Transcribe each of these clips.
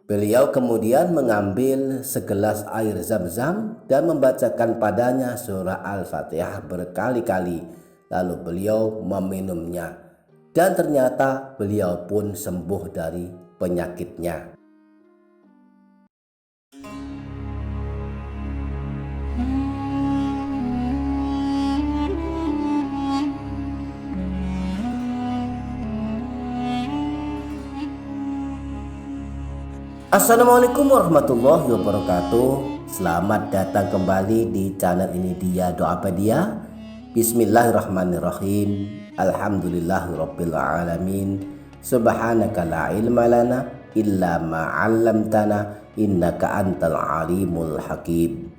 Beliau kemudian mengambil segelas air zam-zam dan membacakan padanya surah Al-Fatihah berkali-kali. Lalu beliau meminumnya. Dan ternyata beliau pun sembuh dari penyakitnya. Assalamualaikum warahmatullahi wabarakatuh. Selamat datang kembali di channel ini, Dia Doapedia. Bismillahirrahmanirrahim. Alhamdulillahirabbil alamin. Subhanaka la ilma lana illa ma 'allamtana innaka antal alimul hakim.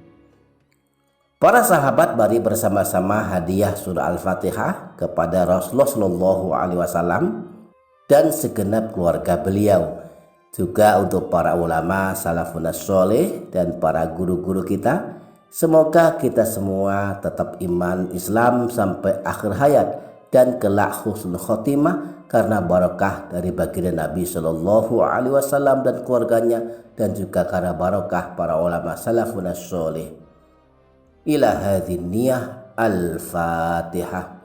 Para sahabat mari bersama-sama hadiah surah Al-Fatihah kepada Rasulullah Shallallahu alaihi wasallam dan segenap keluarga beliau. Juga untuk para ulama salafun sholeh dan para guru-guru kita. Semoga kita semua tetap iman Islam sampai akhir hayat dan kelak husnul khotimah karena barakah dari baginda Nabi Shallallahu alaihi wasallam dan keluarganya, dan juga karena barakah para ulama salafun sholeh. Ila hadhin niyah al-Fatihah.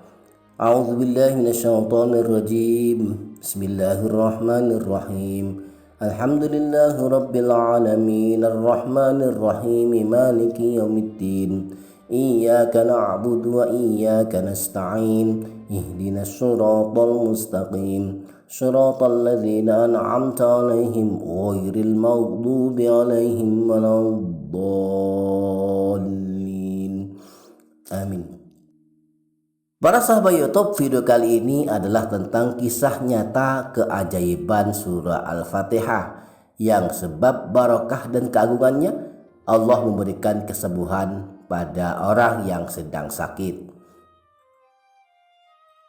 A'udzubillahi minasyaitonirrajim. Bismillahirrahmanirrahim. Alhamdulillahi rabbil alamin arrahmanir rahim maliki yaumiddin iyyaka na'budu wa iyyaka nasta'in ihdinas siratal mustaqim siratal ladzina an'amta 'alaihim ghairil maghdubi 'alaihim waladdallin. Amin. Para sahabat YouTube, video kali ini adalah tentang kisah nyata keajaiban surah Al-Fatihah yang sebab barakah dan keagungannya Allah memberikan kesembuhan pada orang yang sedang sakit.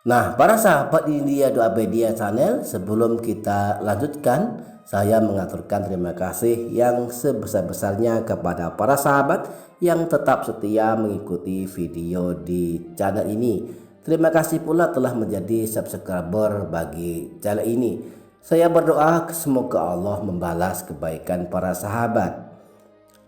Nah, para sahabat ini Dia Doapedia channel, sebelum kita lanjutkan, saya mengaturkan terima kasih yang sebesar-besarnya kepada para sahabat yang tetap setia mengikuti video di channel ini. Terima kasih pula telah menjadi subscriber bagi channel ini. Saya berdoa semoga Allah membalas kebaikan para sahabat.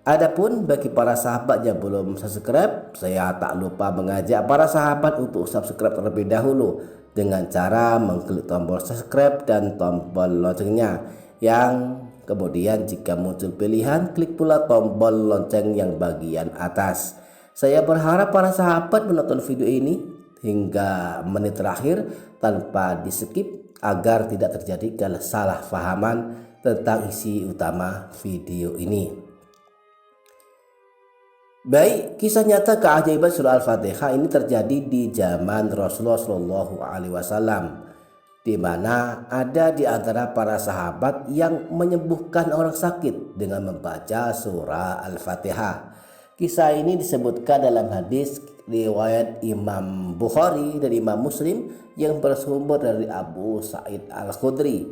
Adapun bagi para sahabat yang belum subscribe, saya tak lupa mengajak para sahabat untuk subscribe terlebih dahulu dengan cara mengklik tombol subscribe dan tombol loncengnya, yang kemudian jika muncul pilihan klik pula tombol lonceng yang bagian atas. Saya berharap para sahabat menonton video ini hingga menit terakhir tanpa di skip agar tidak terjadi kesalahpahaman tentang isi utama video ini. Baik, kisah nyata keajaiban surah Al-Fatihah ini terjadi di zaman Rasulullah Shallallahu alaihi wasallam, di mana ada di antara para sahabat yang menyembuhkan orang sakit dengan membaca surah Al-Fatihah. Kisah ini disebutkan dalam hadis riwayat Imam Bukhari dan Imam Muslim yang bersumber dari Abu Sa'id Al-Khudri.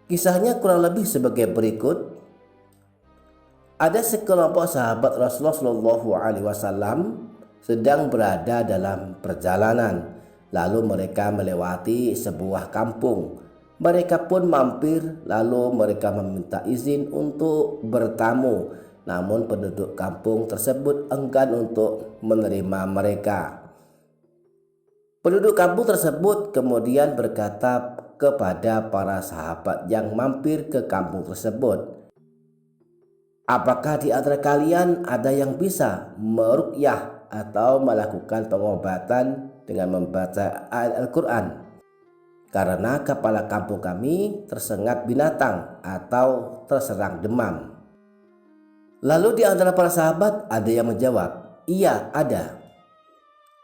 Kisahnya kurang lebih sebagai berikut. Ada sekelompok sahabat Rasulullah Shallallahu alaihi wasallam sedang berada dalam perjalanan. Lalu mereka melewati sebuah kampung. Mereka pun mampir, lalu mereka meminta izin untuk bertamu. Namun penduduk kampung tersebut enggan untuk menerima mereka. Penduduk kampung tersebut kemudian berkata kepada para sahabat yang mampir ke kampung tersebut, "Apakah di antara kalian ada yang bisa meruqyah atau melakukan pengobatan dengan membaca ayat Al-Quran? Karena kepala kampung kami tersengat binatang atau terserang demam." Lalu di antara para sahabat ada yang menjawab, "Iya, ada."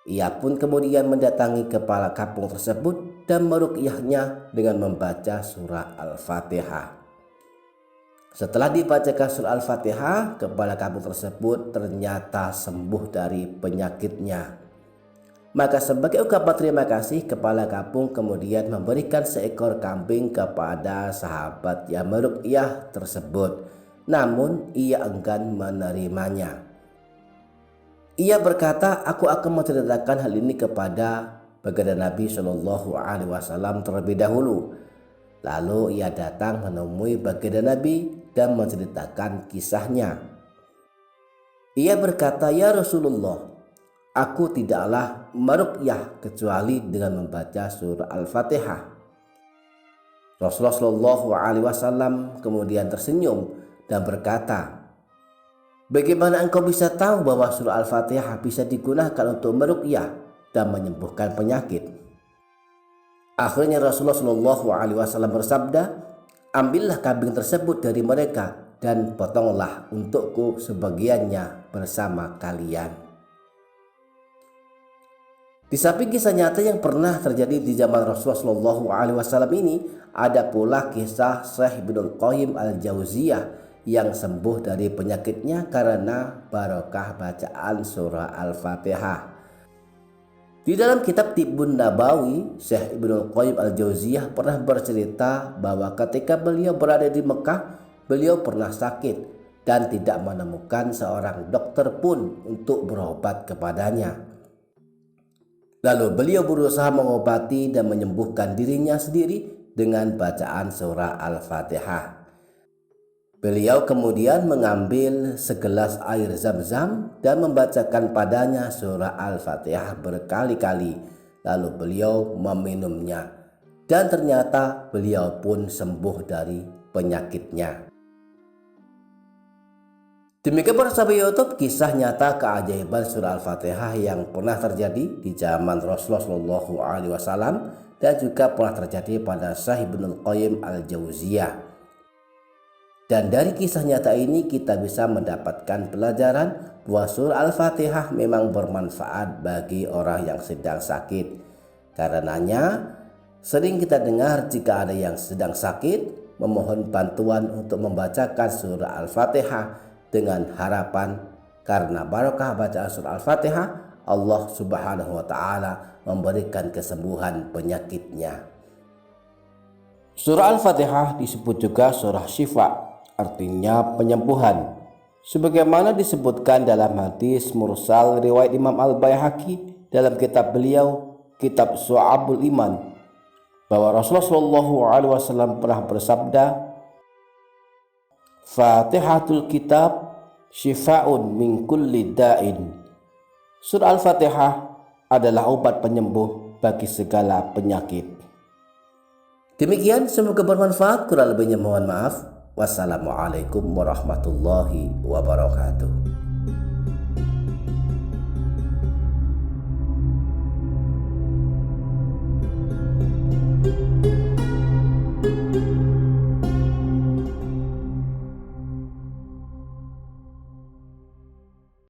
Ia pun kemudian mendatangi kepala kampung tersebut dan meruqyahnya dengan membaca surah Al-Fatihah. Setelah dibacakan surah Al-Fatihah, kepala kampung tersebut ternyata sembuh dari penyakitnya. Maka sebagai ungkapan terima kasih, kepala kampung kemudian memberikan seekor kambing kepada sahabat yang meruqyah tersebut. Namun ia enggan menerimanya. Ia berkata, "Aku akan menceritakan hal ini kepada baginda Nabi Shallallahu alaihi wasallam terlebih dahulu." Lalu ia datang menemui baginda Nabi dan menceritakan kisahnya. Ia berkata, "Ya Rasulullah, aku tidaklah meruqyah kecuali dengan membaca surah Al-Fatihah." Rasulullah Shallallahu Alaihi Wasallam kemudian tersenyum dan berkata, "Bagaimana engkau bisa tahu bahwa surah Al-Fatihah bisa digunakan untuk meruqyah dan menyembuhkan penyakit?" Akhirnya Rasulullah Shallallahu Alaihi Wasallam bersabda, "Ambillah kambing tersebut dari mereka dan potonglah untukku sebagiannya bersama kalian." Di samping kisah nyata yang pernah terjadi di zaman Rasulullah Shallallahu Alaihi Wasallam ini, ada pula kisah Syekh Ibnul Qayyim Al-Jauziyah yang sembuh dari penyakitnya karena barokah bacaan surah Al-Fatihah. Di dalam kitab Tibbun Nabawi, Syekh Ibnul Qayyim Al-Jauziyah pernah bercerita bahwa ketika beliau berada di Mekah, beliau pernah sakit dan tidak menemukan seorang dokter pun untuk berobat kepadanya. Lalu beliau berusaha mengobati dan menyembuhkan dirinya sendiri dengan bacaan surah Al-Fatihah. Beliau kemudian mengambil segelas air zam-zam dan membacakan padanya surah Al-Fatihah berkali-kali. Lalu beliau meminumnya dan ternyata beliau pun sembuh dari penyakitnya. Demikian para sahabat YouTube, kisah nyata keajaiban surah Al-Fatihah yang pernah terjadi di zaman Rasulullah Shallallahu Alaihi Wasallam dan juga pernah terjadi pada Syekh Ibnul Qayyim Al-Jauziyah. Dan dari kisah nyata ini kita bisa mendapatkan pelajaran bahwa surah Al-Fatihah memang bermanfaat bagi orang yang sedang sakit. Karenanya sering kita dengar jika ada yang sedang sakit memohon bantuan untuk membacakan surah Al-Fatihah dengan harapan karena barokah bacaan surah Al-Fatihah Allah Subhanahu wa taala memberikan kesembuhan penyakitnya. Surah Al-Fatihah disebut juga surah syifa, artinya penyembuhan. Sebagaimana disebutkan dalam hadis mursal riwayat Imam Al-Baihaqi dalam kitab beliau, Kitab Syu'abul Iman, bahwa Rasulullah Shallallahu Alaihi Wasallam pernah bersabda, "Fatihatul kitab syifa'un min kulli da'in." Surah Al-Fatihah adalah obat penyembuh bagi segala penyakit. Demikian, semoga bermanfaat. Kurang lebihnya mohon maaf. Wassalamualaikum warahmatullahi wabarakatuh.